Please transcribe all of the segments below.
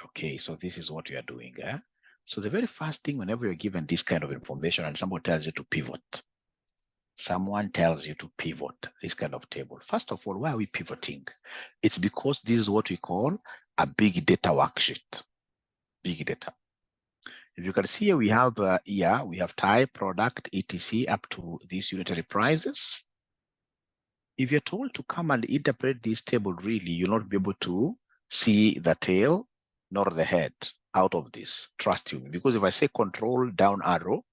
Okay, so this is what you are doing. So the very first thing, whenever you're given this kind of information and someone tells you to pivot, someone tells you to pivot this kind of table. First of all, why are we pivoting? It's because this is what we call a big data worksheet. Big data. If you can see here, we have we have type, product, etc. up to these unitary prices. If you're told to come and interpret this table, really, you'll not be able to see the tail nor the head out of this. Trust you, because if I say control down arrow,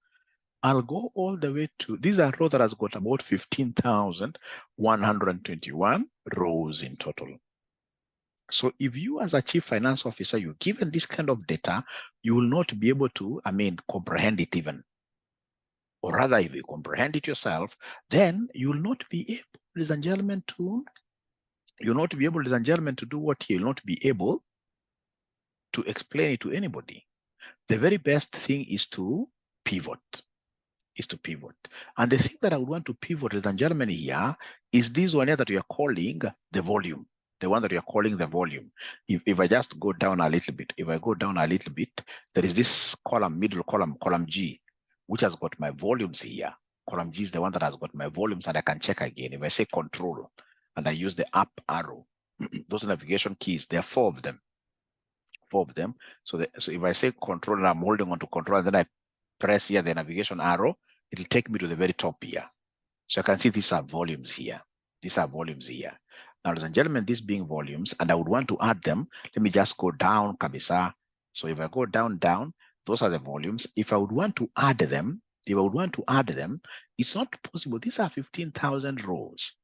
I'll go all the way to this arrow that has got about 15,121 rows in total. So if you as a chief finance officer, you're given this kind of data, you will not be able to, comprehend it even. Or rather, if you comprehend it yourself, then you will not be able, ladies and gentlemen, to do what? You'll not be able to explain it to anybody. The very best thing is to pivot. And the thing that I would want to pivot, ladies and gentlemen, here is this one here that we are calling the volume. The one that we are calling the volume. If I just go down a little bit, there is this column, middle column, column G, which has got my volumes here. Column G is the one that has got my volumes, and I can check again. If I say control and I use the up arrow, those navigation keys, there are 4 of them. 4 of them. So if I say control and I'm holding on to control, and then I press here the navigation arrow, it'll take me to the very top here. So I can see these are volumes here. Now, ladies and gentlemen, these being volumes, and I would want to add them. Let me just go down, kabisa. So if I go down, those are the volumes. If I would want to add them, it's not possible. These are 15,000 rows.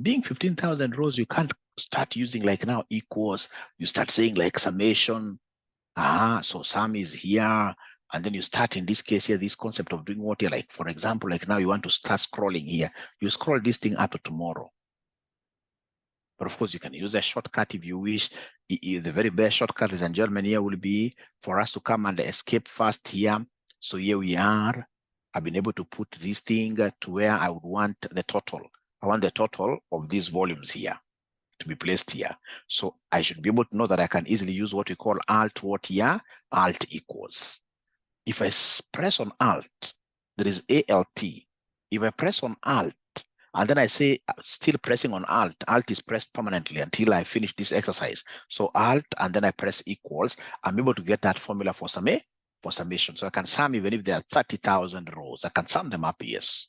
Being 15,000 rows, you can't start using like now equals. You start saying like summation. So sum is here. And then you start, in this case here, this concept of doing what you're like, for example, like now you want to start scrolling here. You scroll this thing up to tomorrow. But of course, you can use a shortcut if you wish. The very best shortcut, ladies and gentlemen, here will be for us to come and escape first here. So here we are. I've been able to put this thing to where I would want the total. I want the total of these volumes here to be placed here. So I should be able to know that I can easily use what we call alt what here, alt equals. If I press on alt, there is ALT. If I press on alt, and then I say still pressing on alt is pressed permanently until I finish this exercise. So alt, and then I press equals, I'm able to get that formula for summation. So I can sum even if there are 30,000 rows. I can sum them up, yes.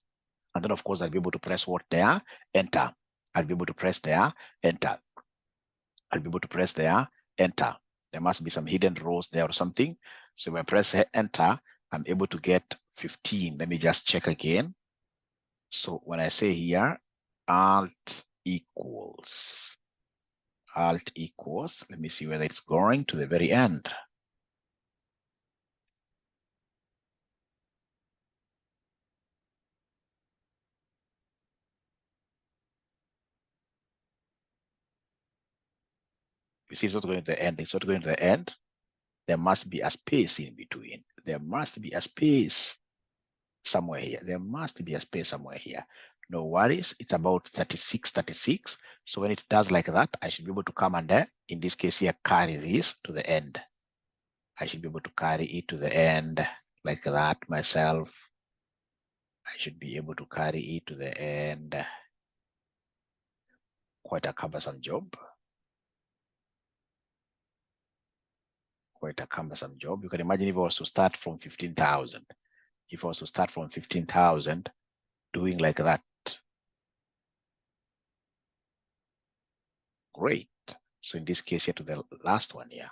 And then of course I'll be able to press what there, enter. I'll be able to press there, enter. There must be some hidden rows there or something. So if I press enter, I'm able to get 15. Let me just check again. So when I say here, alt equals, let me see whether it's going to the very end. You see, it's not going to the end. There must be a space in between. There must be a space somewhere here. No worries. It's about 36. So when it does like that, I should be able to come and in this case here, carry this to the end. I should be able to carry it to the end like that myself. I should be able to carry it to the end. Quite a cumbersome job. You can imagine if I was to start from 15,000. Doing like that. Great. So in this case here to the last one here.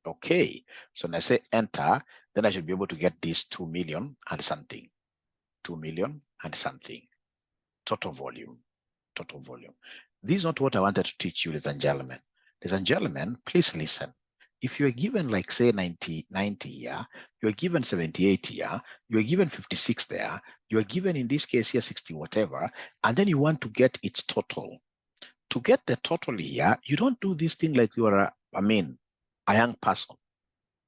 Okay. So when I say enter, then I should be able to get this 2 million and something. 2 million and something. Total volume. This is not what I wanted to teach you, ladies and gentlemen. Ladies and gentlemen, please listen. If you are given like say 90 here, you are given 78 here, you are given 56 there, you are given in this case here 60 whatever, and then you want to get its total. To get the total here, you don't do this thing like you are a young person.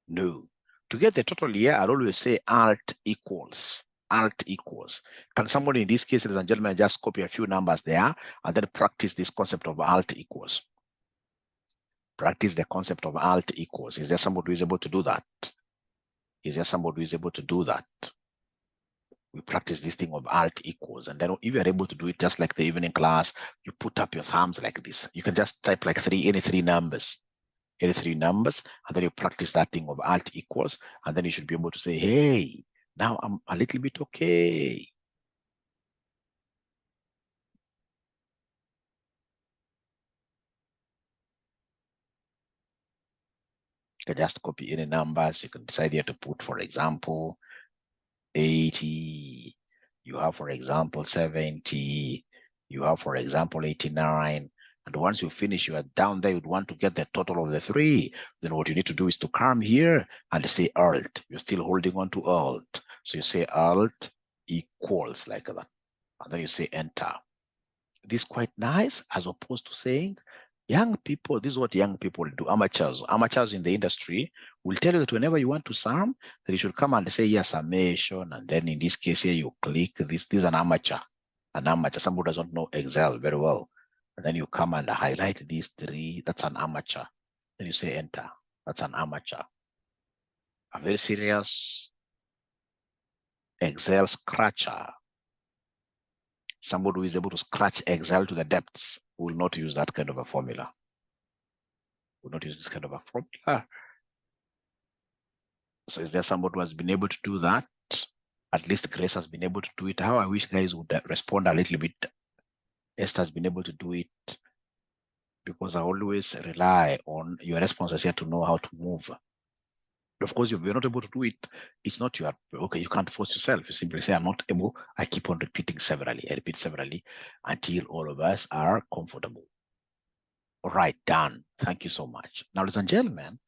No. To get the total here, I'll always say alt equals. Can somebody in this case, ladies and gentlemen, just copy a few numbers there and then practice this concept of alt equals? practice the concept of alt equals. Is there somebody who is able to do that? Is there somebody who is able to do that? We practice this thing of alt equals, and then if you're able to do it just like the evening class, you put up your thumbs like this. You can just type like any three numbers, and then you practice that thing of alt equals, and then you should be able to say, hey, now I'm a little bit okay. You can just copy any numbers. You can decide here to put, for example, 80. You have, for example, 70. You have, for example, 89. And once you finish, you are down there, you'd want to get the total of the three. Then what you need to do is to come here and say alt. You're still holding on to alt. So you say alt equals like that. And then you say enter. This is quite nice, as opposed to saying, young people, this is what young people do, amateurs in the industry will tell you that whenever you want to sum, that you should come and say, yes, summation, and then in this case here, you click this is an amateur, somebody doesn't know Excel very well. And then you come and highlight these three, that's an amateur. Then you say enter, that's an amateur. A very serious Excel scratcher. Somebody who is able to scratch Excel to the depths will not use that kind of a formula. Will not use this kind of a formula. So is there somebody who has been able to do that? At least Grace has been able to do it. How I wish guys would respond a little bit. Esther has been able to do it, because I always rely on your responses here to know how to move. Of course, if you're not able to do it, it's not your, okay, you can't force yourself. You simply say, I'm not able. I keep on repeating severally. I repeat severally until all of us are comfortable. All right, done. Thank you so much. Now, ladies and gentlemen,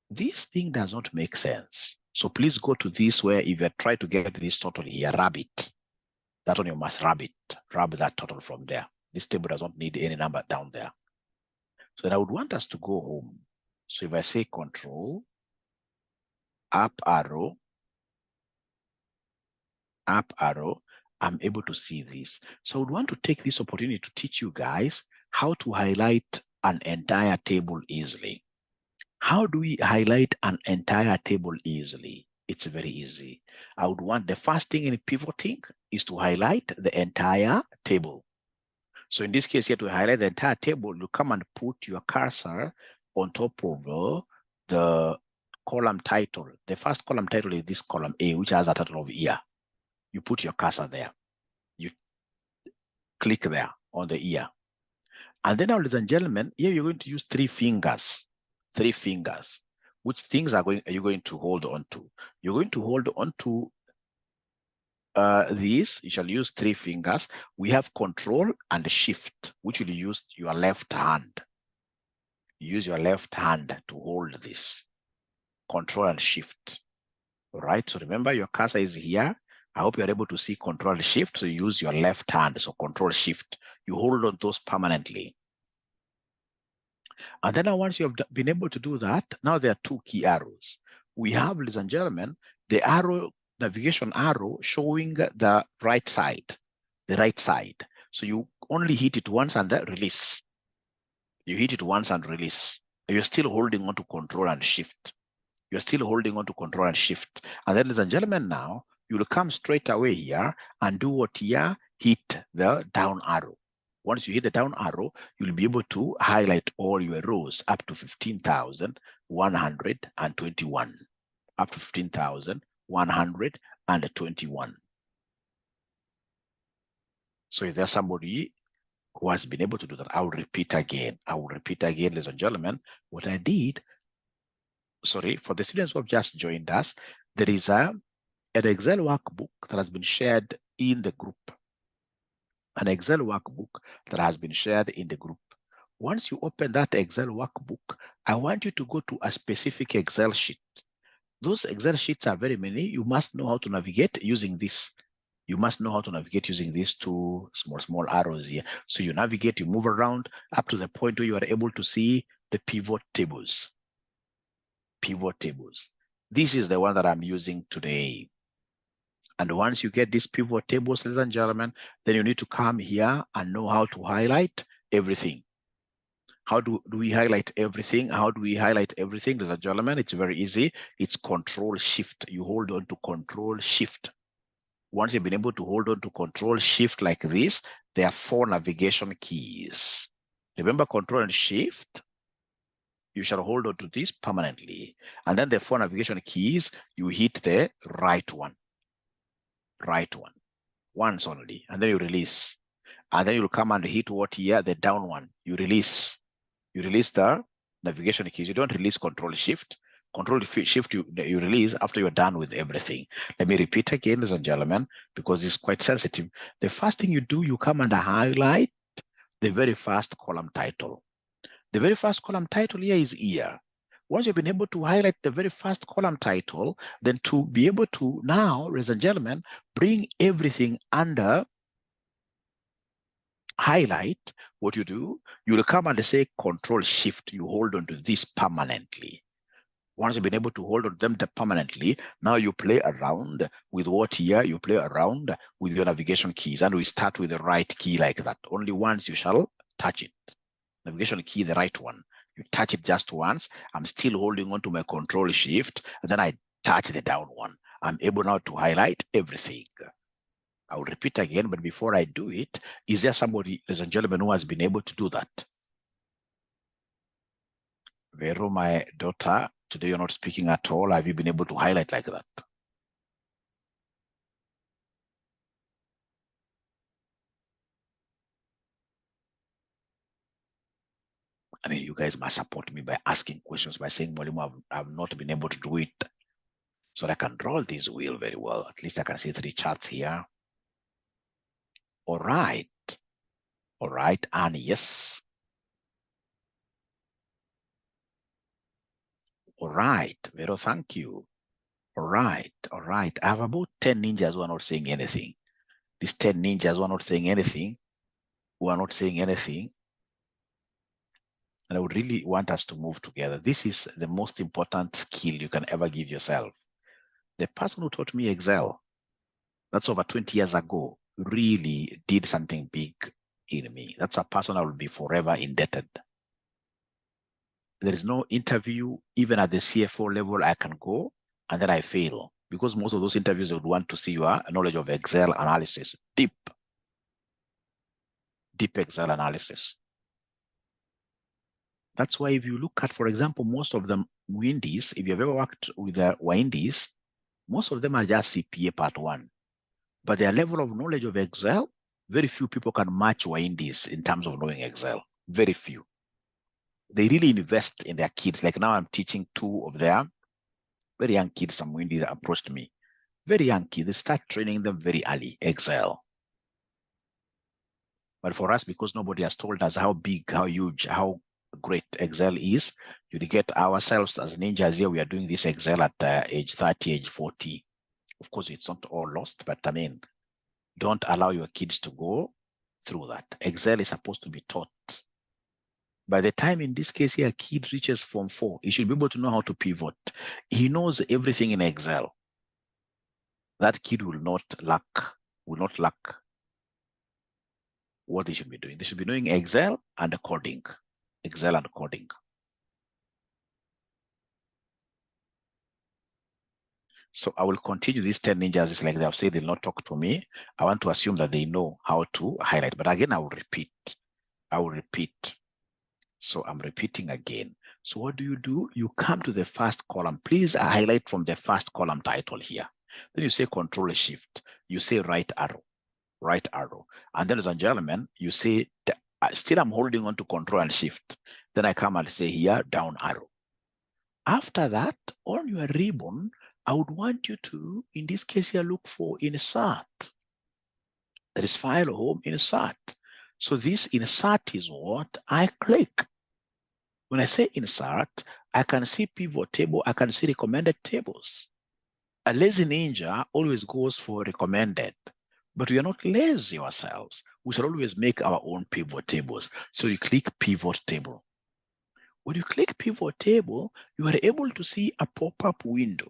this thing does not make sense. So please go to this where if you try to get this total here, rub it. That one you must rub it. Rub that total from there. This table does not need any number down there. So then I would want us to go home. So if I say control, up arrow, I'm able to see this. So I would want to take this opportunity to teach you guys how to highlight an entire table easily. How do we highlight an entire table easily? It's very easy. I would want the first thing in pivoting is to highlight the entire table. So in this case here, to highlight the entire table, you come and put your cursor on top of the column title. The first column title is this column A, which has a title of year. You put your cursor there. You click there on the year. And then now, ladies and gentlemen, here you're going to use three fingers. Which things are you going to hold on to? You're going to hold on to this. You shall use three fingers. We have control and shift, which will use your left hand. Use your left hand to hold this. Control and shift. All right. So remember, your cursor is here. I hope you're able to see control and shift. So you use your left hand. So control shift. You hold on those permanently. And then once you have been able to do that, now there are two key arrows. We have, ladies and gentlemen, the arrow, navigation arrow showing the right side, So you only hit it once and then release. You hit it once and release. You're still holding on to control and shift. And then, ladies and gentlemen, now you'll come straight away here and do what here? Hit the down arrow. Once you hit the down arrow, you'll be able to highlight all your rows up to 15,121. Up to 15,121. So if there's somebody who has been able to do that, I will repeat again, ladies and gentlemen, what I did. Sorry, for the students who have just joined us, there is an Excel workbook that has been shared in the group. An Excel workbook that has been shared in the group. Once you open that Excel workbook, I want you to go to a specific Excel sheet. Those Excel sheets are very many. You must know how to navigate using this. These two small arrows here. So you navigate, you move around up to the point where you are able to see the pivot tables. This is the one that I'm using today. And once you get these pivot tables, ladies and gentlemen, then you need to come here and know how to highlight everything. How do we highlight everything? How do we highlight everything? Ladies and gentlemen, it's very easy. It's Control Shift. You hold on to Control Shift. Once you've been able to hold on to Control Shift like this, there are 4 navigation keys. Remember Control and Shift? You shall hold on to this permanently. And then the 4 navigation keys, you hit the right one. Right one. Once only. And then you release. And then you'll come and hit what here? The down one. You release. You release the navigation keys. You don't release Control Shift. Control Shift you release after you're done with everything. Let me repeat again, ladies and gentlemen, because it's quite sensitive. The first thing you do, you come and highlight the very first column title. The very first column title here is year. Once you've been able to highlight the very first column title, then to be able to now, ladies and gentlemen, bring everything under highlight, what you do, you'll come and say Control Shift. You hold on to this permanently. Once you've been able to hold on to them permanently, now you play around with what here? You play around with your navigation keys, and we start with the right key like that. Only once you shall touch it. Navigation key, the right one. You touch it just once. I'm still holding on to my Control Shift, and then I touch the down one. I'm able now to highlight everything. I will repeat again, but before I do it, is there somebody, ladies and gentlemen, who has been able to do that? Vero, my daughter, today you're not speaking at all. Have you been able to highlight like that? I mean, you guys must support me by asking questions, by saying, Mwalimu, I've not been able to do it. So I can draw this wheel very well. At least I can see 3 charts here. All right. All right, and yes. All right, Vero, thank you. All right, all right. I have about 10 ninjas who are not saying anything. These 10 ninjas who are not saying anything, who are not saying anything. And I would really want us to move together. This is the most important skill you can ever give yourself. The person who taught me Excel, that's over 20 years ago, really did something big in me. That's a person I will be forever indebted. There is no interview, even at the CFO level, I can go and then I fail, because most of those interviews would want to see your knowledge of Excel analysis, deep Excel analysis. That's why if you look at, for example, most of the Windies, if you've ever worked with the Windies, most of them are just CPA Part 1. But their level of knowledge of Excel, very few people can match Windies in terms of knowing Excel. Very few. They really invest in their kids. Like now I'm teaching 2 of their very young kids. Some Windies approached me. Very young kids. They start training them very early, Excel. But for us, because nobody has told us how big, how huge, how great Excel is, you get ourselves as ninjas here. We are doing this Excel at age 30, age 40. Of course, it's not all lost, but I mean, don't allow your kids to go through that. Excel is supposed to be taught. By the time, in this case here, a kid reaches Form 4, he should be able to know how to pivot. He knows everything in Excel. That kid will not lack what they should be doing. They should be doing Excel and coding. Excel and coding. So I will continue these 10 ninjas. It's like they have said they'll not talk to me. I want to assume that they know how to highlight. But again, I will repeat. So I'm repeating again. So what do? You come to the first column. Please highlight from the first column title here. Then you say Control Shift. You say right arrow. And then, ladies and gentlemen, you say, still I'm holding on to Control and Shift. Then I come and say here, down arrow. After that, on your ribbon, I would want you to, in this case here, look for Insert. There is File, Home, Insert. So this Insert is what I click. When I say Insert, I can see pivot table, I can see recommended tables. A lazy ninja always goes for recommended, but we are not lazy ourselves. We shall always make our own pivot tables. So you click Pivot Table. When you click Pivot Table, you are able to see a pop-up window.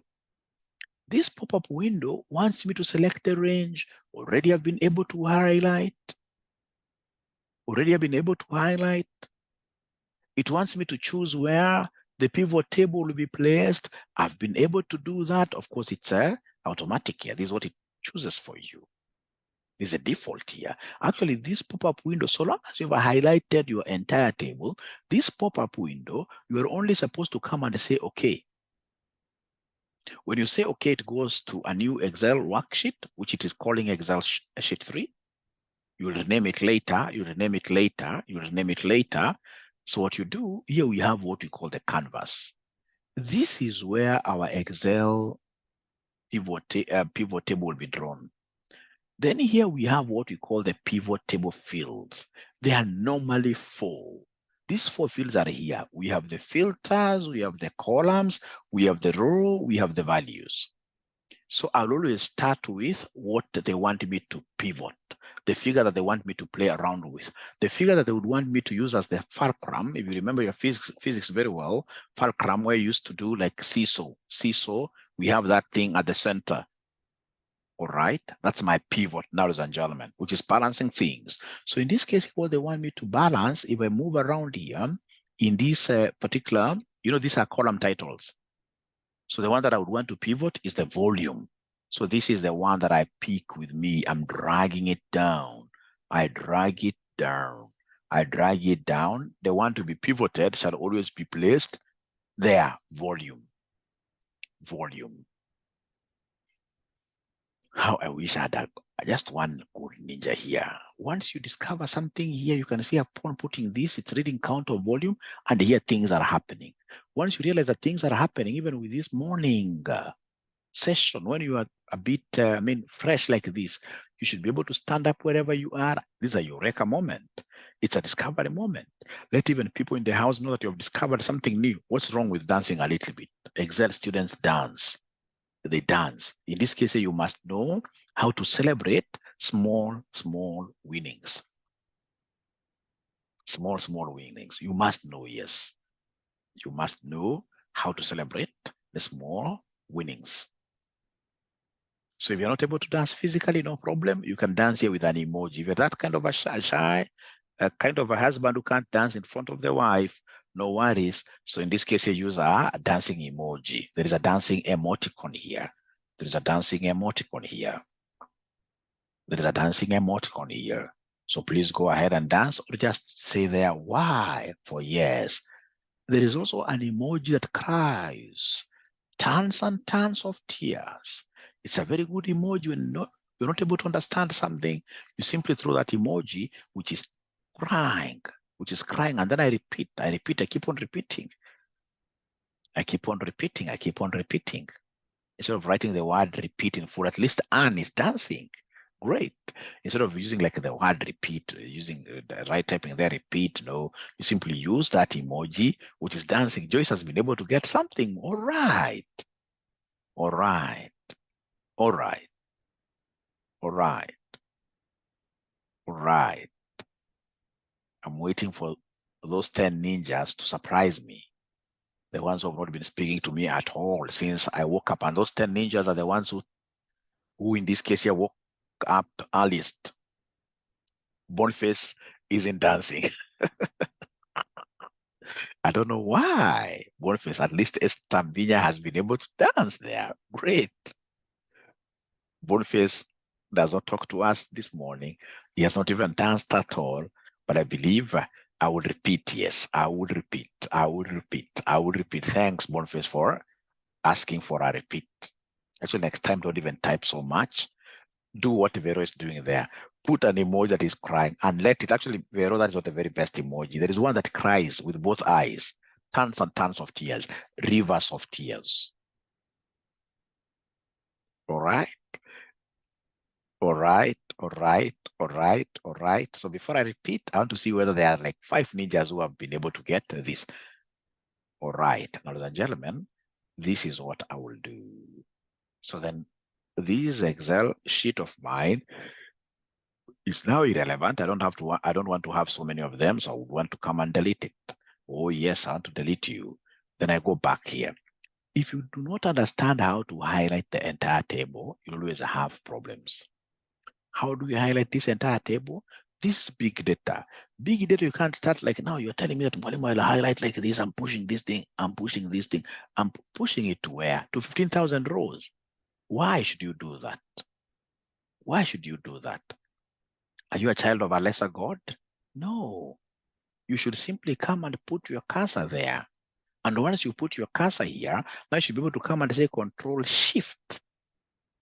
This pop-up window wants me to select the range. Already I've been able to highlight. It wants me to choose where the pivot table will be placed. I've been able to do that. Of course, it's automatic here. This is what it chooses for you. This is a default here. Actually, this pop-up window, so long as you've highlighted your entire table, this pop-up window, you're only supposed to come and say, okay. When you say okay, it goes to a new Excel worksheet, which it is calling Excel sheet 3. You'll rename it later, you'll rename it later, you'll rename it later. So what you do, here we have what we call the canvas. This is where our Excel pivot table will be drawn. Then here we have what we call the pivot table fields. They are normally 4. These 4 fields are here. We have the filters, we have the columns, we have the row, we have the values. So I'll always start with what they want me to pivot, the figure that they want me to play around with, the figure that they would want me to use as the fulcrum. If you remember your physics very well, fulcrum, where you used to do like seesaw. Seesaw, we have that thing at the center. All right, that's my pivot, ladies and gentlemen, which is balancing things. So in this case, what they want me to balance, if I move around here, in this particular, these are column titles. So the one that I would want to pivot is the volume. So this is the one that I pick with me. I'm dragging it down. I drag it down. I drag it down. The one to be pivoted shall always be placed there. Volume. Volume. How I wish I had just one good ninja here. Once you discover something here, you can see upon putting this, it's reading count of volume, and here things are happening. Once you realize that things are happening, even with this morning session, when you are a bit, fresh like this, you should be able to stand up wherever you are. This is a eureka moment. It's a discovery moment. Let even people in the house know that you have discovered something new. What's wrong with dancing a little bit? Excel students dance. They dance. In this case, you must know how to celebrate small winnings. Small winnings. You must know, yes. You must know how to celebrate the small winnings. So if you're not able to dance physically, no problem. You can dance here with an emoji. If you're that kind of a shy kind of a husband who can't dance in front of the wife, no worries. So in this case, you use a dancing emoji. There is a dancing emoticon here. There is a dancing emoticon here. There is a dancing emoticon here. So please go ahead and dance, or just say there, why, for yes. There is also an emoji that cries, tons and tons of tears. It's a very good emoji. When you're not able to understand something, you simply throw that emoji, which is crying, and then I repeat, I keep on repeating. I keep on repeating. Instead of writing the word repeat in full, at least Anne is dancing. Great. Instead of using like the word repeat, using the right typing there, repeat, no, you simply use that emoji, which is dancing. Joyce has been able to get something. All right. All right. All right. All right. All right. I'm waiting for those 10 ninjas to surprise me. The ones who have not been speaking to me at all since I woke up. And those 10 ninjas are the ones who in this case here woke up earliest. Boniface isn't dancing. I don't know why. Boniface, at least Estambinya has been able to dance there. Great. Boniface does not talk to us this morning. He has not even danced at all. But I believe I would repeat. Yes, I would repeat. I would repeat. I would repeat. Thanks, Boniface, for asking for a repeat. Actually, next time, don't even type so much. Do what Vero is doing there. Put an emoji that is crying and let it. Actually, Vero, that is not the very best emoji. There is one that cries with both eyes, tons and tons of tears, rivers of tears. All right. All right. All right. All right. All right. So before I repeat, I want to see whether there are like 5 ninjas who have been able to get this. All right. Ladies and gentlemen, this is what I will do. So then this Excel sheet of mine is now irrelevant. I don't want to have so many of them, so I would want to come and delete it. Oh yes, I want to delete you. Then I go back here. If you do not understand how to highlight the entire table, you always have problems. How do you highlight this entire table? This is big data. Big data, you can't start like, now you're telling me that Mwalimu, I'll highlight like this, I'm pushing this thing, I'm pushing this thing. I'm pushing it to where? To 15,000 rows. Why should you do that? Why should you do that? Are you a child of a lesser God? No. You should simply come and put your cursor there. And once you put your cursor here, now you should be able to come and say Control Shift.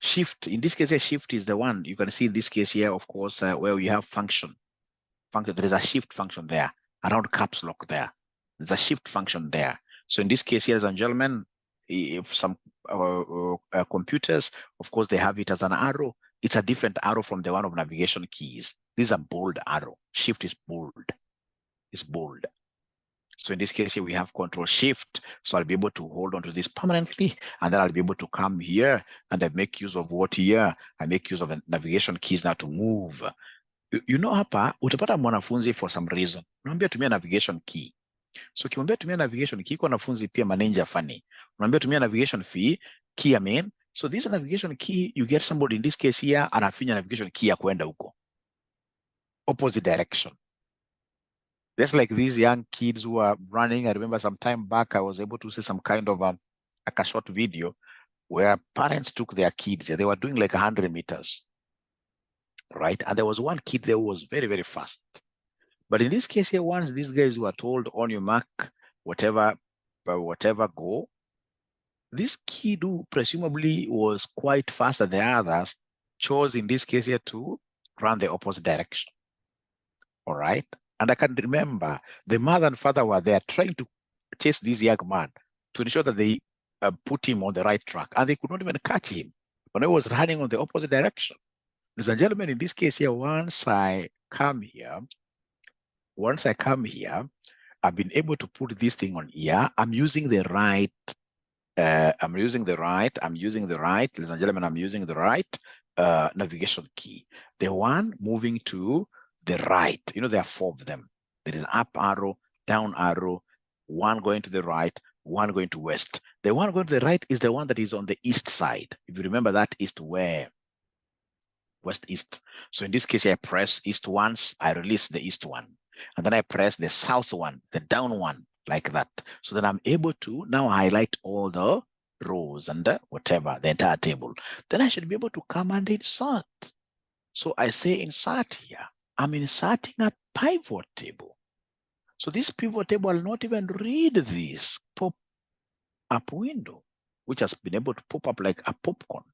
Shift, in this case here, Shift is the one. You can see in this case here, of course, where we have function. There is a shift function there, around caps lock there. There's a shift function there. So in this case here, ladies and gentlemen, if some computers, of course, they have it as an arrow. It's a different arrow from the one of navigation keys. This is a bold arrow. Shift is bold. It's bold. So in this case here, we have Control Shift. So I'll be able to hold on to this permanently, and then I'll be able to come here and I make use of what here? I make use of the navigation keys now to move. You know, hapa utapata mwanafunzi for some reason unaambia tumia navigation key. So ukimwambia tumia navigation key, kwa wanafunzi pia manager funny, unaambia tumia navigation key main. So this navigation key, you get somebody in this case here anafinya navigation key ya kwenda huko opposite direction. Just like these young kids who are running. I remember some time back I was able to see some kind of like a short video where parents took their kids. They were doing like 100 meters. Right? And there was one kid there who was very, very fast. But in this case here, once these guys were told on your mark, whatever, go, this kid who presumably was quite faster than the others chose in this case here to run the opposite direction. All right. And I can remember the mother and father were there trying to chase this young man to ensure that they put him on the right track. And they could not even catch him when he was running on the opposite direction. Ladies and gentlemen, in this case here, once I come here, I've been able to put this thing on here. I'm using the right, ladies and gentlemen, I'm using the right navigation key. The one moving to the right, you know, there are 4 of them. There is up arrow, down arrow, one going to the right, one going to west. The one going to the right is the one that is on the east side. If you remember, that is to where? West east. So in this case, I press east once, I release the east one. And then I press the south one, the down one, like that. So then I'm able to now highlight all the rows and whatever, the entire table. Then I should be able to come and insert. So I say insert here. I'm inserting a pivot table. So this pivot table will not even read this pop-up window, which has been able to pop up like a popcorn.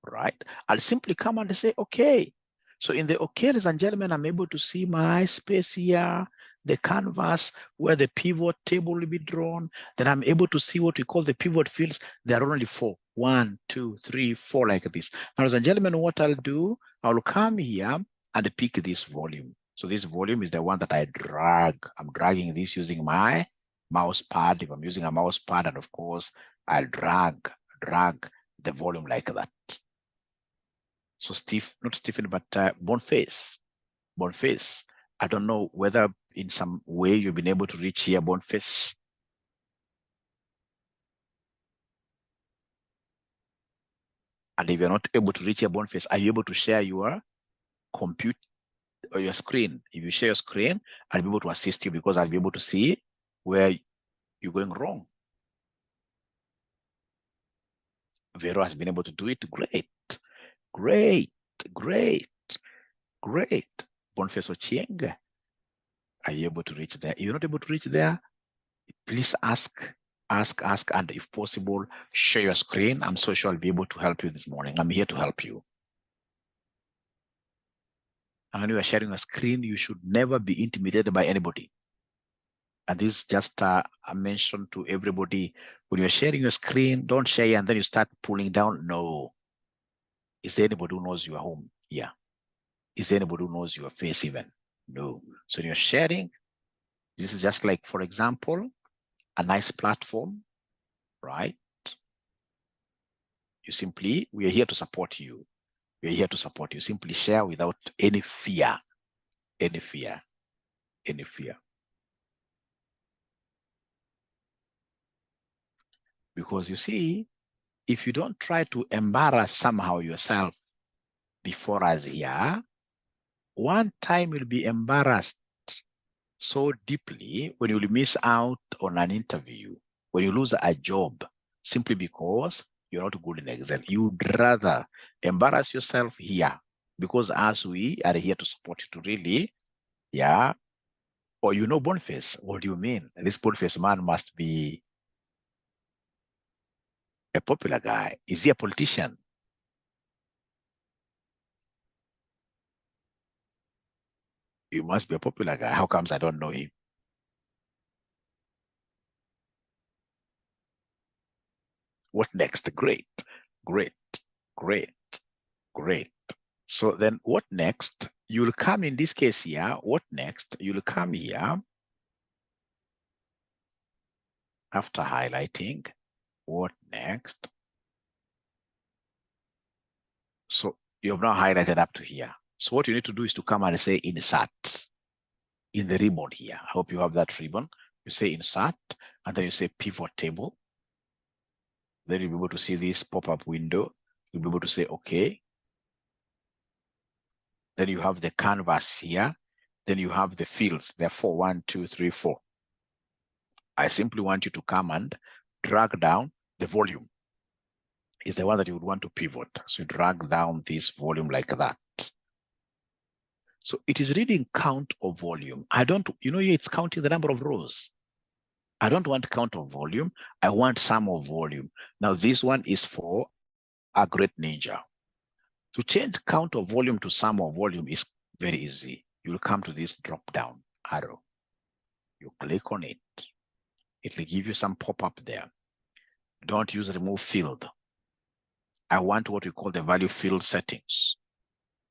Right? I'll simply come and say, okay. So in the okay, ladies and gentlemen, I'm able to see my space here, the canvas where the pivot table will be drawn. Then I'm able to see what we call the pivot fields. There are only 4. 1, 2, 3, 4, like this. Now, ladies and gentlemen, what I'll do, I'll come here and pick this volume. So this volume is the one that I drag. I'm dragging this using my mouse pad. If I'm using a mouse pad, and of course, I'll drag the volume like that. So Steve, not Stephen, but Boniface. I don't know whether in some way you've been able to reach here, Boniface. And if you're not able to reach here, Boniface, are you able to share your computer or your screen? If you share your screen, I'll be able to assist you because I'll be able to see where you're going wrong. Vero has been able to do it. Great. Boniface Ochieng, are you able to reach there? If you're not able to reach there, please ask, and if possible, share your screen. I'm so sure I'll be able to help you this morning. I'm here to help you. And when you are sharing a screen, you should never be intimidated by anybody. And this is just a mention to everybody. When you're sharing your screen, don't share and then you start pulling down. No. Is there anybody who knows you are home? Yeah. Is there anybody who knows your face even? No. So when you're sharing, this is just like, for example, a nice platform, right? We are here to support you. We are here to support you. Simply share without any fear. Because you see, if you don't try to embarrass somehow yourself before us here, One time you'll be embarrassed so deeply when you miss out on an interview, when you lose a job, simply because you're not good in Excel. You'd rather embarrass yourself here, because as we are here to support you to really, yeah. Or Boniface, what do you mean? This Boniface man must be a popular guy. Is he a politician? He must be a popular guy. How comes I don't know him? What next? Great, great, great, great. So then what next? You'll come in this case here. What next? You'll come here after highlighting. What next? So you have now highlighted up to here. So what you need to do is to come and say insert in the ribbon here. I hope you have that ribbon. You say insert, and then you say pivot table. Then you'll be able to see this pop-up window. You'll be able to say okay. Then you have the canvas here. Then you have the fields. There are 4, 1, 2, 3, 4. I simply want you to come and drag down the volume. Is the one that you would want to pivot. So you drag down this volume like that. So it is reading count of volume. I don't, it's counting the number of rows. I don't want count of volume. I want sum of volume. Now this one is for a great ninja. To change count of volume to sum of volume is very easy. You'll come to this drop down arrow. You click on it. It will give you some pop-up there. Don't use remove field. I want what we call the value field settings.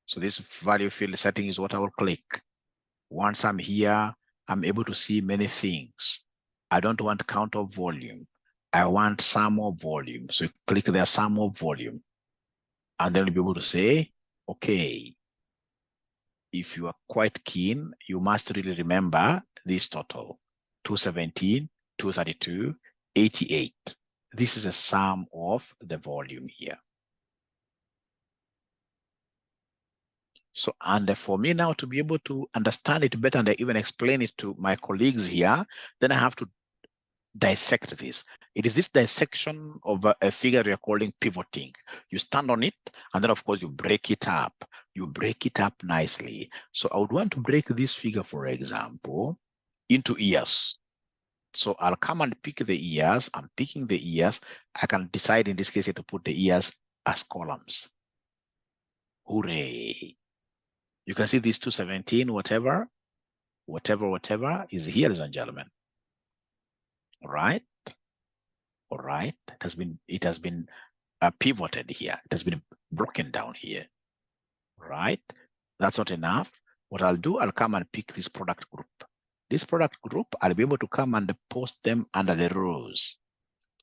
So this value field setting is what I will click. Once I'm here, I'm able to see many things. I don't want count of volume. I want sum of volume. So you click there, sum of volume. And then you'll be able to say, okay, if you are quite keen, you must really remember this total, 217, 232, 88. This is a sum of the volume here. So, and for me now to be able to understand it better and even explain it to my colleagues here, then I have to dissect this. It is this dissection of a figure we are calling pivoting. You stand on it, and then of course you break it up. You break it up nicely. So I would want to break this figure, for example, into years. So I'll come and pick the years. I'm picking the years. I can decide in this case to put the years as columns. Hooray. You can see these 217, whatever is here, ladies and gentlemen. All right. All right. It has been pivoted here. It has been broken down here. Right. That's not enough. What I'll do, I'll come and pick this product group. This product group, I'll be able to come and post them under the rows.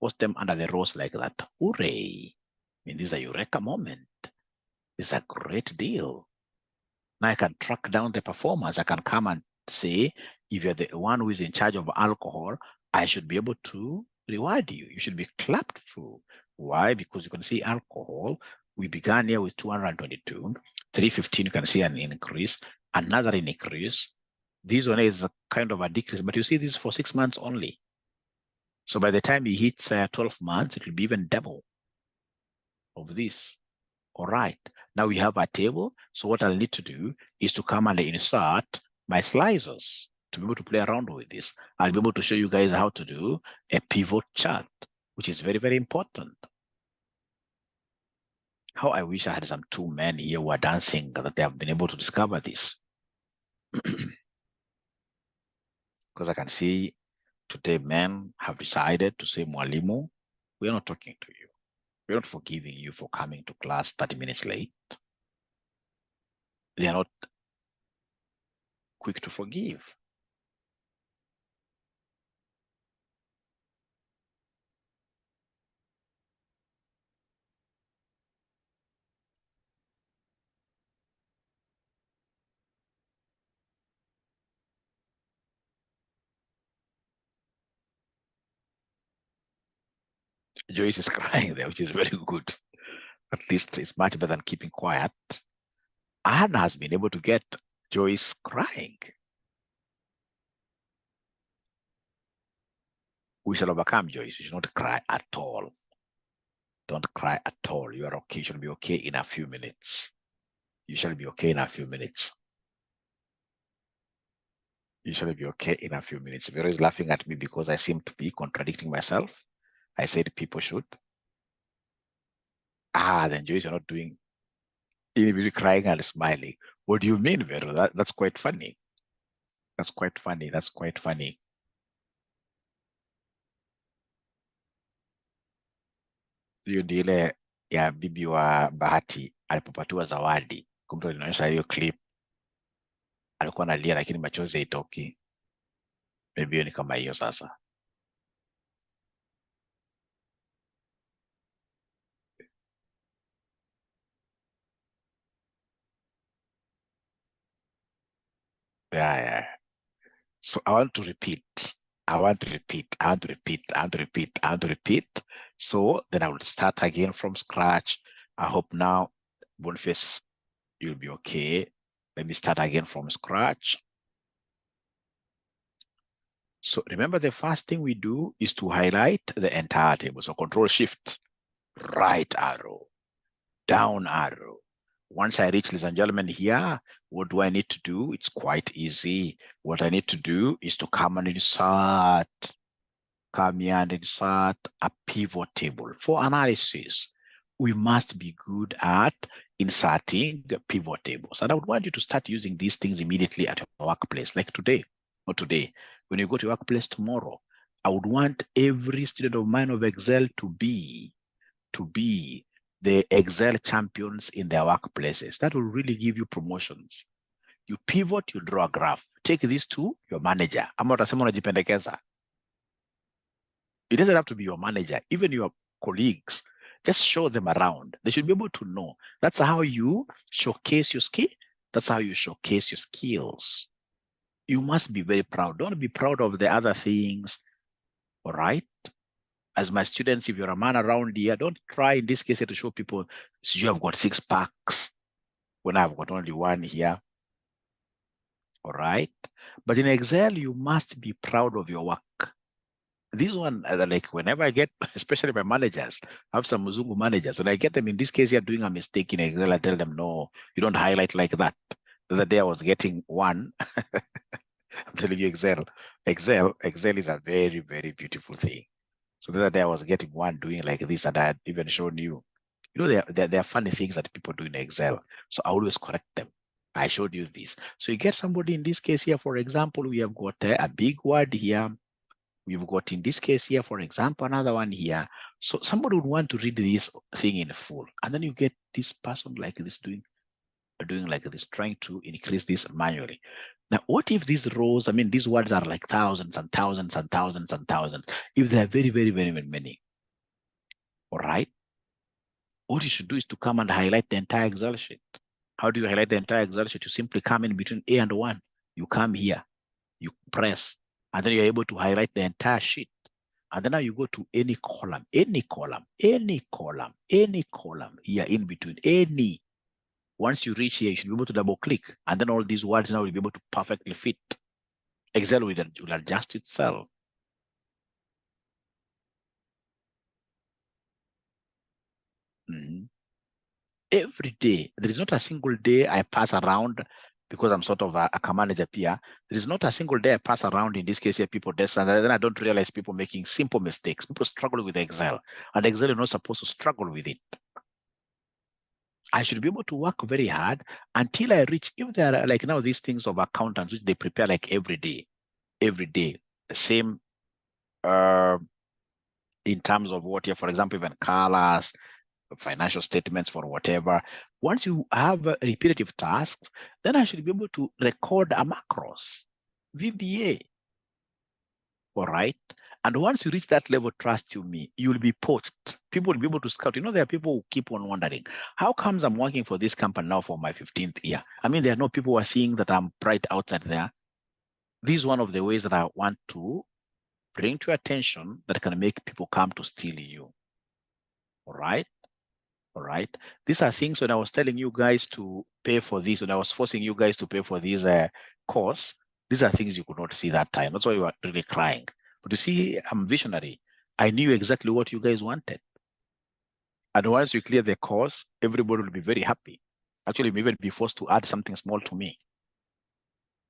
Post them under the rows like that. Hooray. I mean, this is a eureka moment. This is a great deal. Now I can track down the performance. I can come and say, if you're the one who is in charge of alcohol, I should be able to reward you. You should be clapped through. Why? Because you can see alcohol. We began here with 222, 315. You can see an increase, another increase. This one is a kind of a decrease, but you see this is for 6 months only. So by the time he hits 12 months, it will be even double of this. All right, now we have a table. So what I'll need to do is to come and insert my slicers to be able to play around with this. I'll be able to show you guys how to do a pivot chart, which is very, very important. How I wish I had some 2 men here who are dancing that they have been able to discover this. Because I can see today men have decided to say, Mwalimu, we're not talking to you. We're not forgiving you for coming to class 30 minutes late. They are not quick to forgive. Joyce is crying there, which is very good. At least it's much better than keeping quiet. Anna has been able to get Joyce crying. We shall overcome, Joyce. You should not cry at all. Don't cry at all. You are okay. You shall be okay in a few minutes. You shall be okay in a few minutes. You shall be okay in a few minutes. Vero is laughing at me because I seem to be contradicting myself. I said people should. Then Joyce, you're not doing, even crying and smiling. What do you mean, Vero? That's quite funny. That's quite funny. That's quite funny. Hiyo ndio ile ya bibi wa Bahati alipopatiwa zawadi. Kumbe alinaonyesha hiyo clip, alikuwa analia lakini machozi haitoki. Maybe hiyo ni kama hiyo sasa. Yeah. So I want to repeat. I want to repeat. So then I will start again from scratch. I hope now, Boniface, you'll be okay. Let me start again from scratch. So remember, the first thing we do is to highlight the entire table. So Control Shift, right arrow, down arrow. Once I reach, ladies and gentlemen, here, what do I need to do? It's quite easy. What I need to do is to come and insert a pivot table. For analysis, we must be good at inserting the pivot tables. And I would want you to start using these things immediately at your workplace, like today, or today. When you go to your workplace tomorrow, I would want every student of mine of Excel to be the Excel champions in their workplaces. That will really give you promotions. You pivot, you draw a graph. Take this to your manager. Ama utasema unajipendekeza. It doesn't have to be your manager, even your colleagues. Just show them around. They should be able to know. That's how you showcase your skill. That's how you showcase your skills. You must be very proud. Don't be proud of the other things. All right? As my students, if you're a man around here, don't try in this case to show people, so you have got 6 packs when I've got only 1 here. All right? But in Excel, you must be proud of your work. This one, like whenever I get, especially my managers, I have some Muzungu managers, and I get them in this case, you're doing a mistake in Excel. I tell them, no, you don't highlight like that. The other day I was getting 1. I'm telling you, Excel is a very, very beautiful thing. So the other day I was getting 1 doing like this, and I had even shown you. You know, there are funny things that people do in Excel. So I always correct them. I showed you this. So you get somebody in this case here, for example, we have got a big word here. We've got in this case here, for example, another one here. So somebody would want to read this thing in full. And then you get this person like this doing like this, trying to increase this manually. Now, what if these rows, I mean, these words are like thousands and thousands and thousands and thousands, if they're very, very, very, very many, all right? What you should do is to come and highlight the entire Excel sheet. How do you highlight the entire Excel sheet? You simply come in between A and 1. You come here, you press, and then you're able to highlight the entire sheet. And then now you go to any column here in between, any. Once you reach here, you should be able to double click. And then all these words now will be able to perfectly fit. Excel will adjust itself. Every day, there is not a single day I pass around, because I'm sort of a manager here. There is not a single day I pass around, in this case here, people desk, and then I don't realize people making simple mistakes. People struggle with Excel, and Excel is not supposed to struggle with it. I should be able to work very hard until I reach, if there are like now these things of accountants, which they prepare like every day, the same in terms of what here, for example, even colors, financial statements for whatever. Once you have repetitive tasks, then I should be able to record a macros, VBA, all right? And once you reach that level, trust you me, you'll be poached. People will be able to scout. You know, there are people who keep on wondering, how comes I'm working for this company now for my 15th year? I mean, there are no people who are seeing that I'm bright outside there. This is one of the ways that I want to bring to your attention that can make people come to steal you, all right? All right. These are things when I was telling you guys to pay for this, when I was forcing you guys to pay for this course, these are things you could not see that time. That's why you were really crying. But you see, I'm visionary. I knew exactly what you guys wanted. And once you clear the course, everybody will be very happy. Actually, maybe be forced to add something small to me.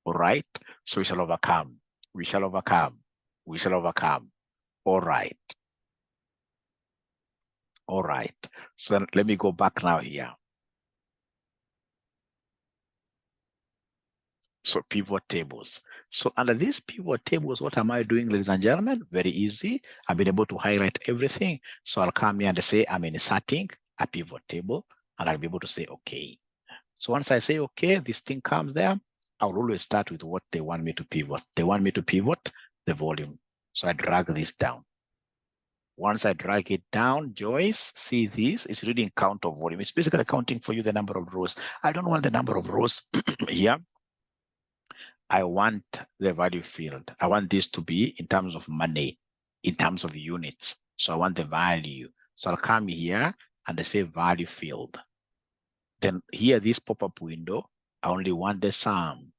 All right. So we shall overcome. We shall overcome. We shall overcome. All right. All right. So then let me go back now here. So pivot tables. So under these pivot tables, what am I doing, ladies and gentlemen? Very easy. I've been able to highlight everything. So I'll come here and say I'm inserting a pivot table, and I'll be able to say, okay. So once I say, okay, this thing comes there, I'll always start with what they want me to pivot. They want me to pivot the volume. So I drag this down. Once I drag it down, Joyce, see this, it's reading count of volume. It's basically counting for you the number of rows. I don't want the number of rows here. I want the value field. I want this to be in terms of money, in terms of units. So I want the value. So I'll come here and I say value field. Then here, this pop-up window, I only want the sum.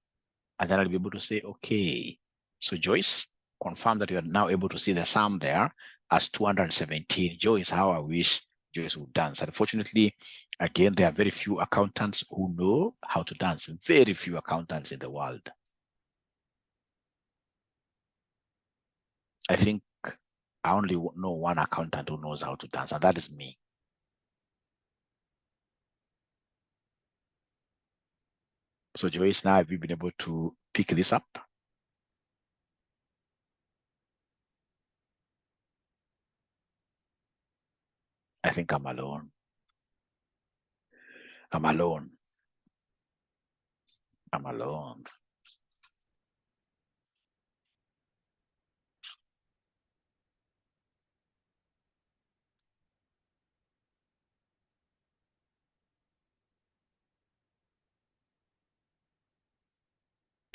And then I'll be able to say, okay. So Joyce, confirm that you are now able to see the sum there as 217. Joyce, how I wish Joyce would dance. Unfortunately, again, there are very few accountants who know how to dance. Very few accountants in the world. I think I only know one accountant who knows how to dance, and that is me. So Joyce, now have you been able to pick this up? I think I'm alone. I'm alone. I'm alone.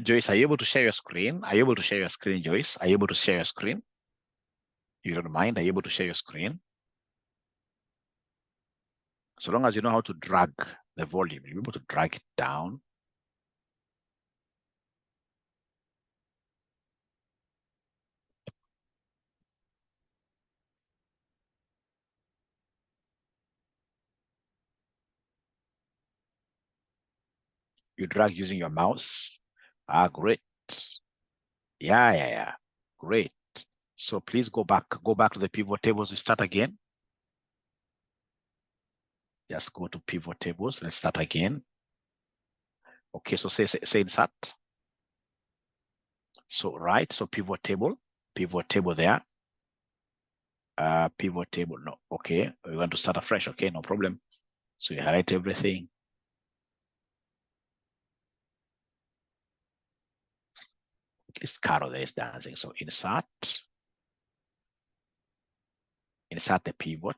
Joyce, are you able to share your screen? Are you able to share your screen, Joyce? Are you able to share your screen? You don't mind? Are you able to share your screen? So long as you know how to drag the volume, you'll be able to drag it down. You drag using your mouse. Ah, great. Yeah. Great. So please go back to the pivot tables and start again. Just go to pivot tables. Let's start again. Okay, so say insert. So right, so pivot table there. Pivot table, no, okay. We want to start afresh, okay, no problem. So you highlight everything. At least Carol there is dancing. So insert the pivot.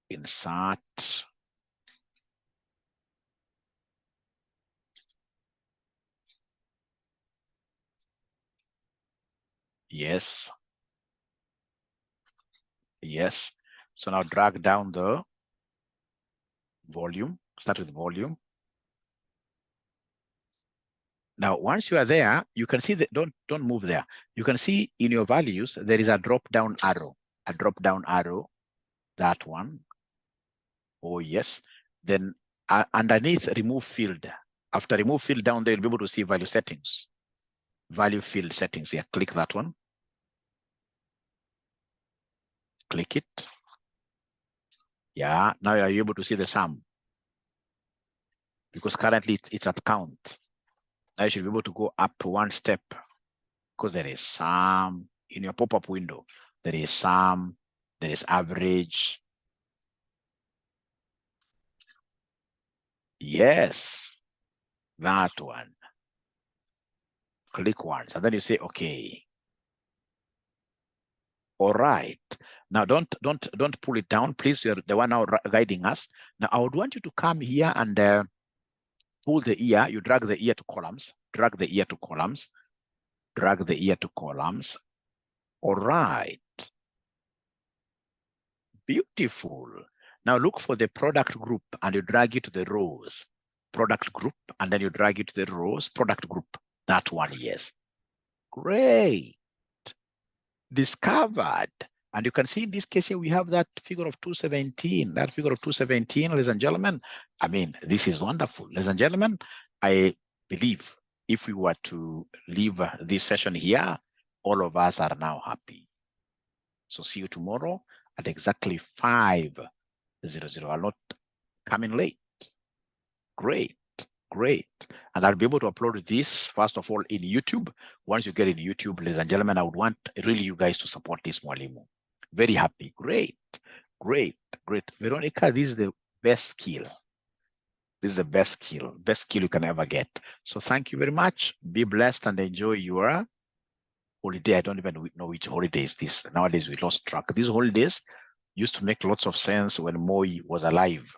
Insert. Yes. Yes. So now drag down the volume. Start with volume. Now, once you are there, you can see that don't move there. You can see in your values there is a drop down arrow. A drop down arrow. That one. Oh yes. Then underneath remove field. After remove field down there, you'll be able to see value settings. Value field settings here. Click that one. Click it. Yeah, now you're able to see the sum. Because currently it's at count. Now you should be able to go up one step because there is sum in your pop-up window. There is sum, there is average. Yes, that one. Click once and then you say, okay. All right. Now don't pull it down, please. You're the one now guiding us. Now I would want you to come here and pull the ear. You drag the ear to columns. Drag the ear to columns. Drag the ear to columns. All right. Beautiful. Now look for the product group and you drag it to the rows. Product group, and then you drag it to the rows, product group. That one, yes. Great. Discovered. And you can see in this case here, we have that figure of 217. That figure of 217, ladies and gentlemen, I mean, this is wonderful. Ladies and gentlemen, I believe if we were to leave this session here, all of us are now happy. So see you tomorrow at exactly 5:00. I'll not come in late. Great. Great. And I'll be able to upload this, first of all, in YouTube. Once you get in YouTube, ladies and gentlemen, I would want really you guys to support this Mwalimu. Very happy. Great. Great. Great. Veronica, this is the best skill. This is the best skill you can ever get. So thank you very much. Be blessed and enjoy your holiday. I don't even know which holiday is this. Nowadays, we lost track. These holidays used to make lots of sense when Moi was alive.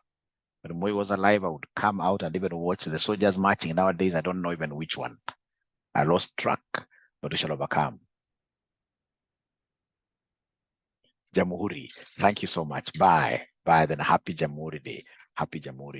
When Moi was alive, I would come out and even watch the soldiers marching. Nowadays, I don't know even which one. I lost track, but we shall overcome. Jamhuri, thank you so much. Bye. Bye. Then happy Jamhuri Day. Happy Jamhuri.